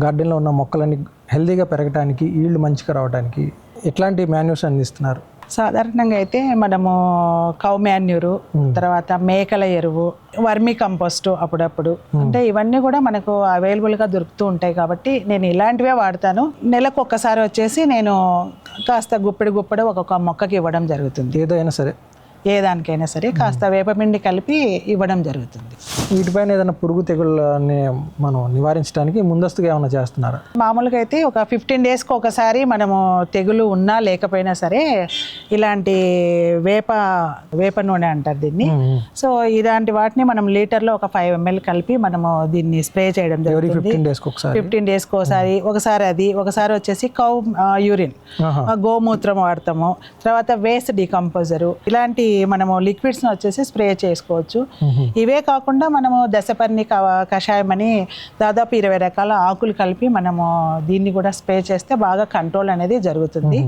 గార్డెన్లో ఉన్న మొక్కలన్నీ హెల్తీగా పెరగడానికి, ఈల్డ్ మంచిగా రావడానికి ఎట్లాంటి మాన్యూర్స్ అందిస్తున్నారు? సాధారణంగా అయితే మనము కౌ మాన్యూరు, తర్వాత మేకల ఎరువు, వర్మీ కంపోస్ట్ అప్పుడప్పుడు, అంటే ఇవన్నీ కూడా మనకు అవైలబుల్గా దొరుకుతూ ఉంటాయి కాబట్టి నేను ఇలాంటివే వాడతాను. నెలకు ఒక్కసారి వచ్చేసి నేను కాస్త గుప్పెడు ఒక్కొక్క మొక్కకి ఇవ్వడం జరుగుతుంది. ఏదైనా సరే, ఏ దానికైనా సరే కాస్త వేపపిండి కలిపి ఇవ్వడం జరుగుతుంది. వీటిపైన ఏదైనా పురుగు తెగుళ్ళని మనం నివారించడానికి ముందస్తుగా ఏమైనా చేస్తున్నారా? మామూలుగా అయితే ఒక 15 డేస్కి ఒకసారి మనము తెగులు ఉన్నా లేకపోయినా సరే ఇలాంటి వేప నూనె అంటారు దీన్ని. సో ఇలాంటి వాటిని మనం లీటర్లో ఒక 5 ml కలిపి మనము దీన్ని స్ప్రే చేయడం జరుగుతుంది. 15 డేస్కి ఒకసారి అది, ఒకసారి వచ్చేసి కౌ యూరిన్, గోమూత్రం వాడతాము. తర్వాత వేస్ట్ డీకంపోజరు, ఇలాంటి మనము లిక్విడ్స్ వచ్చేసి స్ప్రే చేసుకోవచ్చు. ఇవే కాకుండా మనము దశపర్ణి కషాయం అని దాదాపు 20 రకాల ఆకులు కలిపి మనము దీన్ని కూడా స్ప్రే చేస్తే బాగా కంట్రోల్ అనేది జరుగుతుంది.